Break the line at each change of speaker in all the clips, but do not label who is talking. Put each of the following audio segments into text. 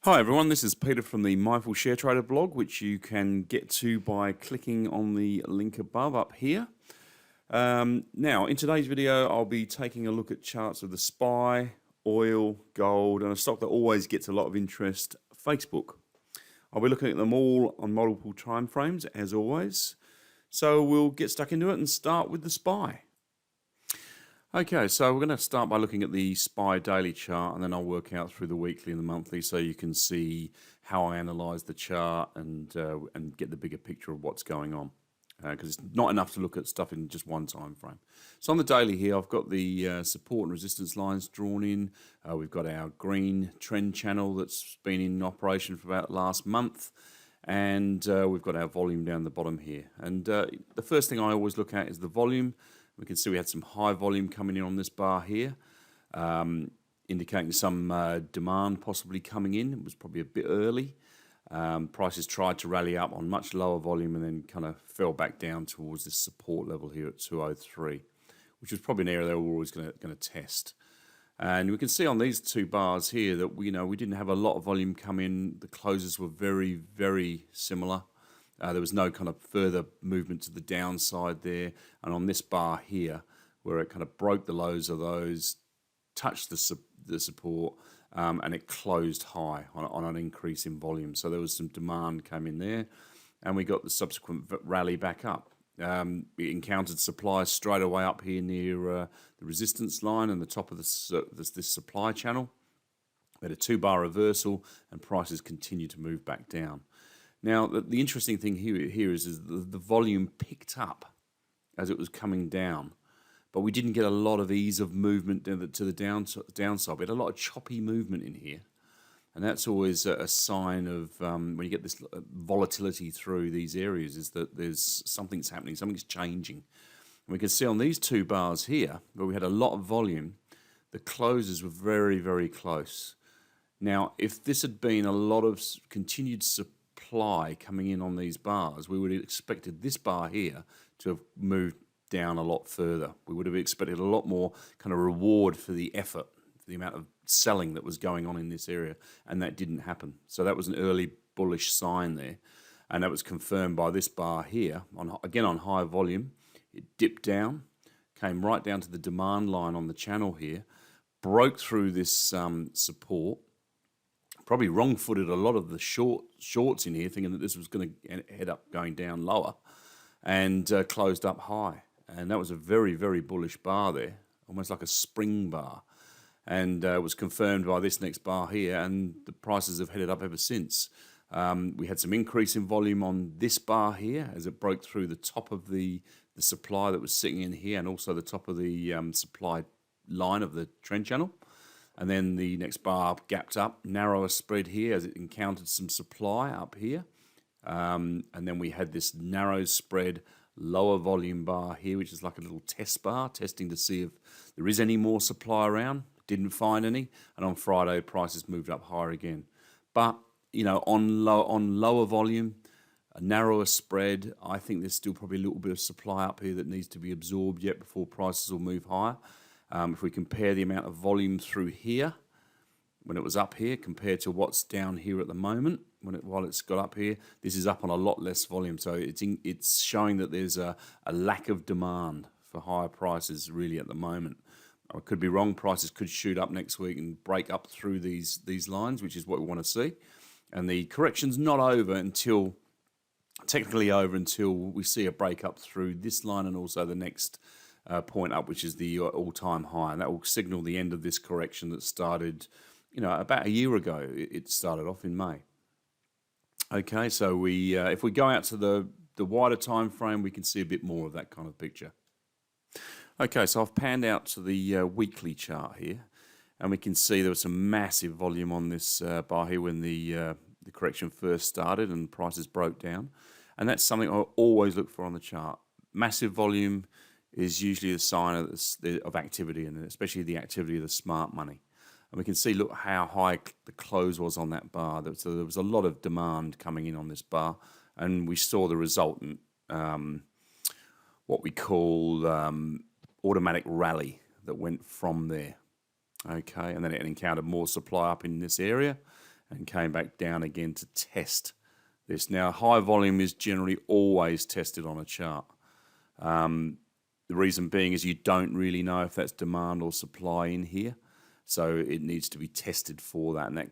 Hi everyone, this is Peter from the Mindful Share Trader blog, which you can get to by clicking on the link above up here. Now, in today's video, I'll be taking a look at charts of the SPY, oil, gold, and a stock that always gets a lot of interest, Facebook. I'll be looking at them all on multiple time frames, as always. So we'll get stuck into it and start with the SPY. Okay, so we're going to start by looking at the SPY daily chart, and then I'll work out through the weekly and the monthly so you can see how I analyze the chart and get the bigger picture of what's going on, because it's not enough to look at stuff in just one time frame. So on the daily here, I've got the support and resistance lines drawn in. We've got our green trend channel that's been in operation for about last month, and we've got our volume down the bottom here. And the first thing I always look at is the volume. We can see we had some high volume coming in on this bar here, indicating some demand possibly coming in. It was probably a bit early. Prices tried to rally up on much lower volume and then kind of fell back down towards this support level here at 203, which was probably an area they were always going to test. And we can see on these two bars here that we didn't have a lot of volume come in. The closes were very, very similar. There was no kind of further movement to the downside there. And on this bar here, where it kind of broke the lows of those, touched the support, and it closed high on an increase in volume. So there was some demand came in there, and we got the subsequent rally back up. We encountered supply straight away up here near the resistance line and the top of this supply channel. We had a 2-bar reversal, and prices continued to move back down. Now, the interesting thing here is the volume picked up as it was coming down, but we didn't get a lot of ease of movement to the downside. We had a lot of choppy movement in here, and that's always a sign of when you get this volatility through these areas, is that there's something's happening, something's changing. And we can see on these 2 bars here, where we had a lot of volume, the closes were very, very close. Now, if this had been a lot of continued supply coming in on these bars, we would have expected this bar here to have moved down a lot further. We would have expected a lot more kind of reward for the effort, for the amount of selling that was going on in this area, and that didn't happen. So that was an early bullish sign there, and that was confirmed by this bar here, again on high volume. It dipped down, came right down to the demand line on the channel here, broke through this support, probably wrong-footed a lot of the shorts in here, thinking that this was going to head up going down lower, and closed up high. And that was a very, very bullish bar there, almost like a spring bar. And it was confirmed by this next bar here, and the prices have headed up ever since. We had some increase in volume on this bar here as it broke through the top of the supply that was sitting in here, and also the top of the supply line of the trend channel. And then the next bar gapped up, narrower spread here as it encountered some supply up here. And then we had this narrow spread, lower volume bar here, which is like a little test bar, testing to see if there is any more supply around. Didn't find any. And on Friday, prices moved up higher again. But, on lower volume, a narrower spread, I think there's still probably a little bit of supply up here that needs to be absorbed yet before prices will move higher. If we compare the amount of volume through here, when it was up here, compared to what's down here at the moment, while it's got up here, this is up on a lot less volume. So it's showing that there's a lack of demand for higher prices really at the moment. I could be wrong. Prices could shoot up next week and break up through these lines, which is what we want to see. And the correction's not technically over until we see a break up through this line and also the next point up, which is the all-time high, and that will signal the end of this correction that started, about a year ago. It started off in May. Okay, so if we go out to the wider time frame, we can see a bit more of that kind of picture. Okay, so I've panned out to the weekly chart here, and we can see there was some massive volume on this bar here when the correction first started and prices broke down, and that's something I always look for on the chart. Massive volume is usually a sign of activity, and especially the activity of the smart money. And we can see, look how high the close was on that bar. So there was a lot of demand coming in on this bar, and we saw the resultant, what we call automatic rally that went from there. Okay, and then it encountered more supply up in this area, and came back down again to test this. Now, high volume is generally always tested on a chart. The reason being is you don't really know if that's demand or supply in here. So it needs to be tested for that. And that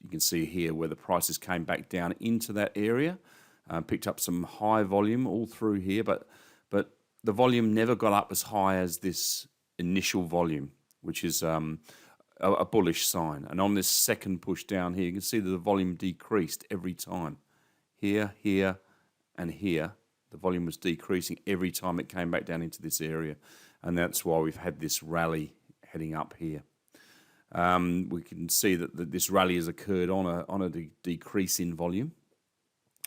you can see here where the prices came back down into that area, picked up some high volume all through here, but the volume never got up as high as this initial volume, which is a bullish sign. And on this second push down here, you can see that the volume decreased every time. Here, here, and here, the volume was decreasing every time it came back down into this area. And that's why we've had this rally heading up here. We can see that this rally has occurred on a decrease in volume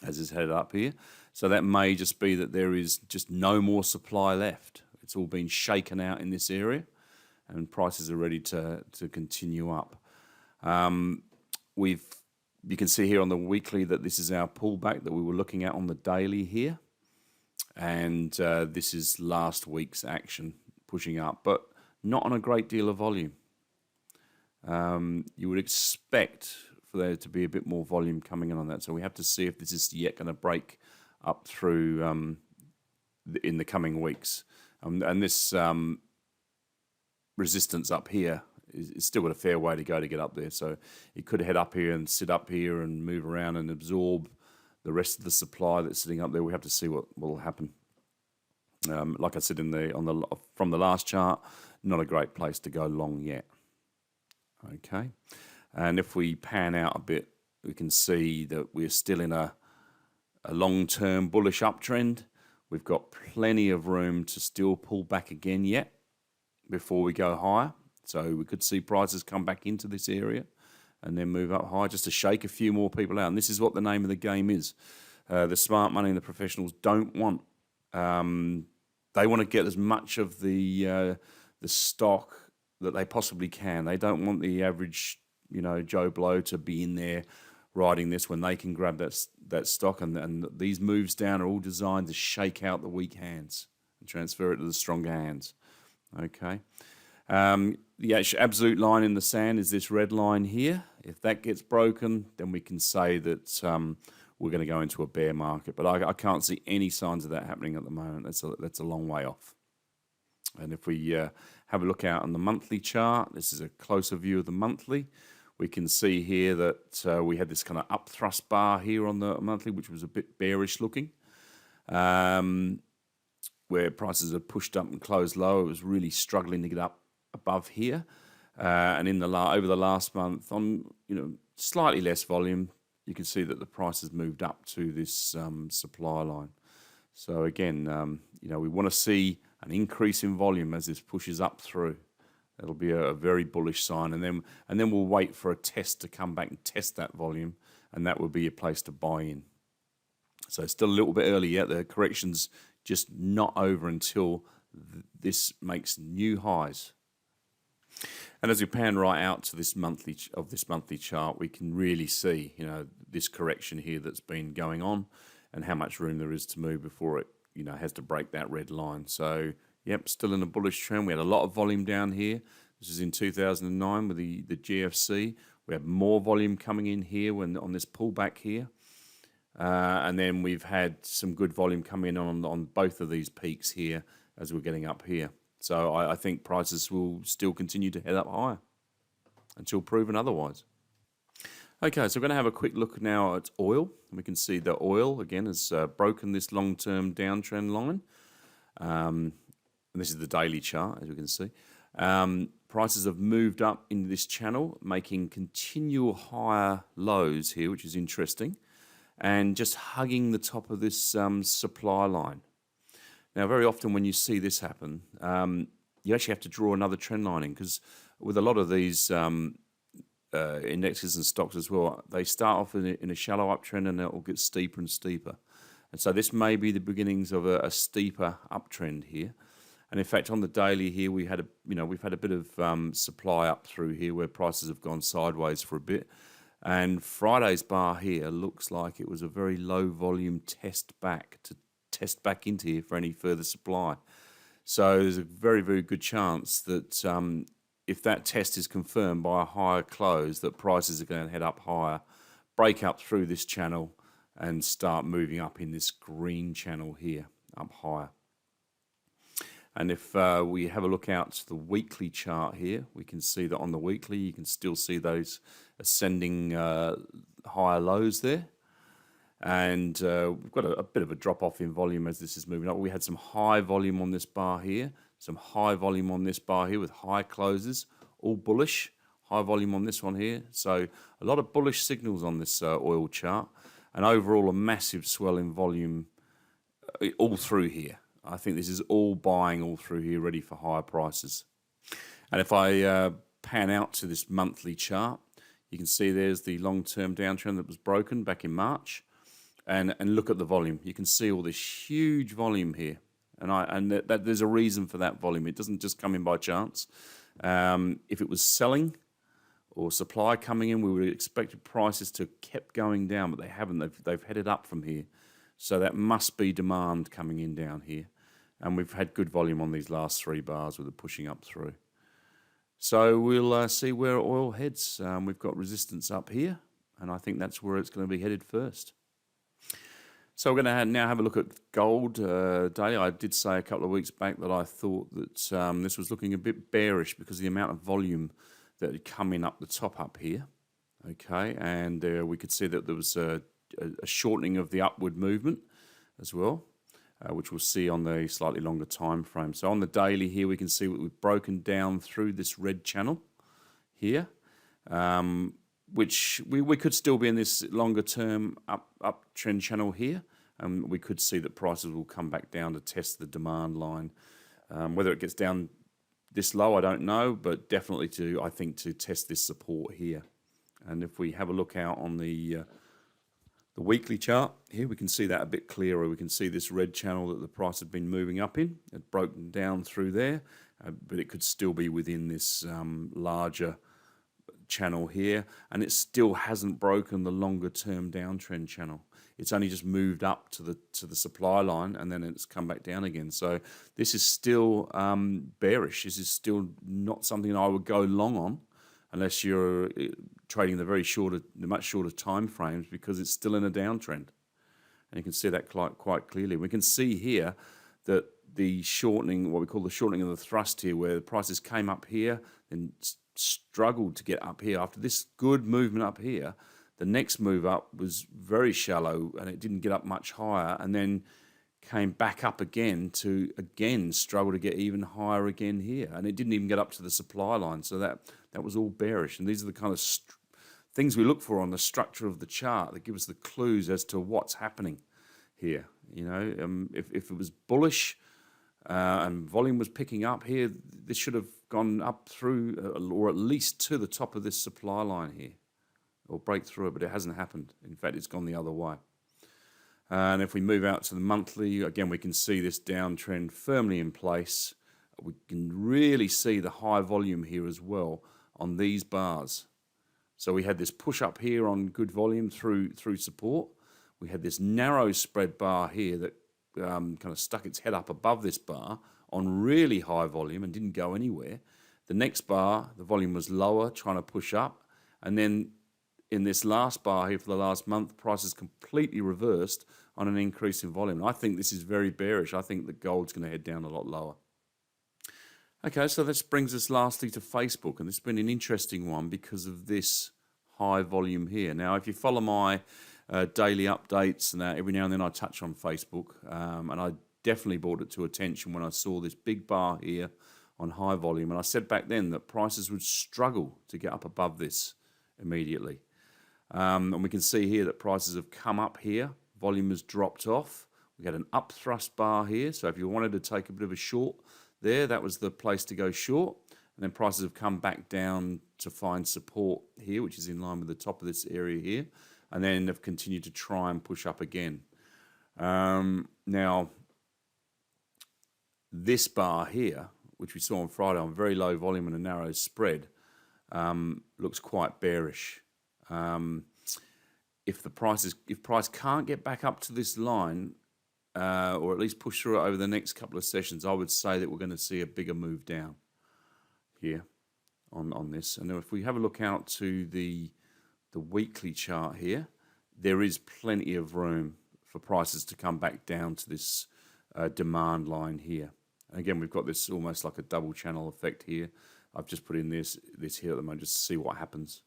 as it's headed up here. So that may just be that there is just no more supply left. It's all been shaken out in this area, and prices are ready to continue up. You can see here on the weekly that this is our pullback that we were looking at on the daily here. And this is last week's action pushing up, but not on a great deal of volume. You would expect for there to be a bit more volume coming in on that. So we have to see if this is yet going to break up through in the coming weeks. And this resistance up here is still got a fair way to go to get up there. So it could head up here and sit up here and move around and absorb the rest of the supply that's sitting up there. We have to see what will happen. Like I said from the last chart, not a great place to go long yet. Okay, and if we pan out a bit, we can see that we're still in a long-term bullish uptrend. We've got plenty of room to still pull back again yet before we go higher. So we could see prices come back into this area and then move up high just to shake a few more people out. And this is what the name of the game is. The smart money and the professionals don't want. They want to get as much of the stock that they possibly can. They don't want the average, Joe Blow to be in there riding this when they can grab that stock. And these moves down are all designed to shake out the weak hands and transfer it to the stronger hands. Okay. The absolute line in the sand is this red line here. If that gets broken, then we can say that we're going to go into a bear market. But I can't see any signs of that happening at the moment. That's a long way off. And if we have a look out on the monthly chart, this is a closer view of the monthly. We can see here that we had this kind of up thrust bar here on the monthly, which was a bit bearish looking, where prices are pushed up and closed low. It was really struggling to get up above here. And over the last month, on slightly less volume, you can see that the price has moved up to this supply line. So again, we want to see an increase in volume as this pushes up through. That'll be a very bullish sign, and then we'll wait for a test to come back and test that volume, and that will be a place to buy in. So it's still a little bit early yet. The correction's just not over until this makes new highs. And as we pan right out to this monthly chart, we can really see this correction here that's been going on, and how much room there is to move before it has to break that red line. So yep, still in a bullish trend. We had a lot of volume down here. This is in 2009 with the GFC. We had more volume coming in here on this pullback here. And then we've had some good volume coming in on both of these peaks here as we're getting up here. So I think prices will still continue to head up higher until proven otherwise. Okay, so we're going to have a quick look now at oil. We can see the oil, again, has broken this long-term downtrend line. And this is the daily chart, as we can see. Prices have moved up into this channel, making continual higher lows here, which is interesting, and just hugging the top of this supply line. Now, very often when you see this happen, you actually have to draw another trend line in, because with a lot of these indexes and stocks as well, they start off in a shallow uptrend and it will get steeper and steeper. And so this may be the beginnings of a steeper uptrend here. And in fact, on the daily here, we've had a bit of supply up through here where prices have gone sideways for a bit. And Friday's bar here looks like it was a very low volume test back into here for any further supply. So there's a very, very good chance that if that test is confirmed by a higher close, that prices are going to head up higher break up through this channel and start moving up in this green channel here, up higher. And if we have a look out to the weekly chart here, we can see that on the weekly you can still see those ascending higher lows there. And we've got a bit of a drop off in volume as this is moving up. We had some high volume on this bar here, some high volume on this bar here with high closes, all bullish. High volume on this one here. So a lot of bullish signals on this oil chart, and overall a massive swell in volume all through here. I think this is all buying all through here, ready for higher prices. And if I pan out to this monthly chart, you can see there's the long-term downtrend that was broken back in March. And look at the volume. You can see all this huge volume here. And there's a reason for that volume. It doesn't just come in by chance. If it was selling or supply coming in, we would have expected prices to kept going down, but they haven't. They've headed up from here. So that must be demand coming in down here. And we've had good volume on these last 3 bars with it pushing up through. So we'll see where oil heads. We've got resistance up here, and I think that's where it's going to be headed first. So we're going to now have a look at gold daily. I did say a couple of weeks back that I thought that this was looking a bit bearish because of the amount of volume that had come in up the top up here. Okay, and we could see that there was a shortening of the upward movement as well, which we'll see on the slightly longer time frame. So on the daily here, we can see we've broken down through this red channel here, which we could still be in this longer term uptrend channel here. We could see that prices will come back down to test the demand line. Whether it gets down this low, I don't know, but definitely I think to test this support here. And if we have a look out on the weekly chart here, we can see that a bit clearer. We can see this red channel that the price had been moving up in. It broken down through there, but it could still be within this larger channel here, and it still hasn't broken the longer term downtrend channel. It's only just moved up to the supply line, and then it's come back down again. So this is still bearish. This is still not something I would go long on unless you're trading the much shorter time frames, because it's still in a downtrend. And you can see that quite clearly. We can see here that the shortening, what we call the shortening of the thrust here, where the prices came up here and struggled to get up here. After this good movement up here, the next move up was very shallow and it didn't get up much higher, and then came back up again to struggle to get even higher again here, and it didn't even get up to the supply line. So that was all bearish. And these are the kind of things we look for on the structure of the chart that give us the clues as to what's happening here. You know, if it was bullish and volume was picking up here, this should have gone up through or at least to the top of this supply line here, or break through it, but it hasn't happened. In fact, it's gone the other way. And if we move out to the monthly, again, we can see this downtrend firmly in place. We can really see the high volume here as well on these bars. So we had this push up here on good volume through support. We had this narrow spread bar here that kind of stuck its head up above this bar on really high volume and didn't go anywhere. The next bar, the volume was lower, trying to push up. And then in this last bar here for the last month, prices completely reversed on an increase in volume. I think this is very bearish. I think that gold's going to head down a lot lower. Okay, so this brings us lastly to Facebook, and this has been an interesting one because of this high volume here. Now, if you follow my daily updates, and every now and then I touch on Facebook, and I definitely brought it to attention when I saw this big bar here on high volume, and I said back then that prices would struggle to get up above this immediately. And we can see here that prices have come up here, volume has dropped off. We had an up thrust bar here, so if you wanted to take a bit of a short there, that was the place to go short. And then prices have come back down to find support here, which is in line with the top of this area here, and then have continued to try and push up again. Now, this bar here, which we saw on Friday on very low volume and a narrow spread, looks quite bearish. If price can't get back up to this line, or at least push through it over the next couple of sessions, I would say that we're going to see a bigger move down here on this. And if we have a look out to the the weekly chart here, there is plenty of room for prices to come back down to this demand line here. And again, we've got this almost like a double channel effect here. I've just put in this here at the moment just to see what happens.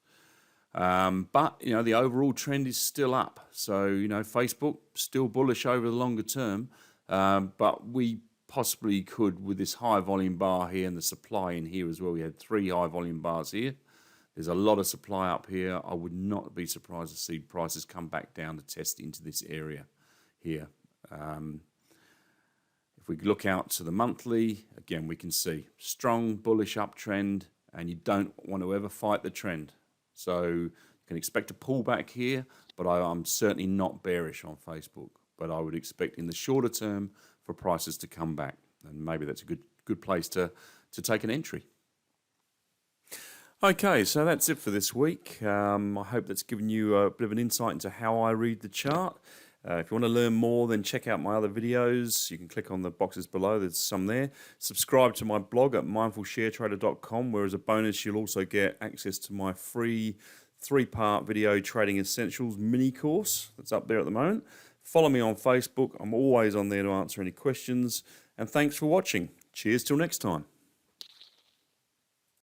But, you know, the overall trend is still up. So, you know, Facebook still bullish over the longer term. But we possibly could, with this high volume bar here and the supply in here as well. We had 3 high volume bars here. There's a lot of supply up here. I would not be surprised to see prices come back down to test into this area here. If we look out to the monthly, again, we can see strong bullish uptrend, and you don't want to ever fight the trend. So you can expect a pullback here, but I'm certainly not bearish on Facebook. But I would expect in the shorter term for prices to come back, and maybe that's a good place to take an entry. Okay, so that's it for this week. I hope that's given you a bit of an insight into how I read the chart. If you want to learn more, then check out my other videos. You can click on the boxes below, there's some there. Subscribe to my blog at mindfulsharetrader.com, where as a bonus you'll also get access to my free 3-part video trading essentials mini course that's up there at the moment. Follow me on Facebook. I'm always on there to answer any questions. And thanks for watching. Cheers till next time.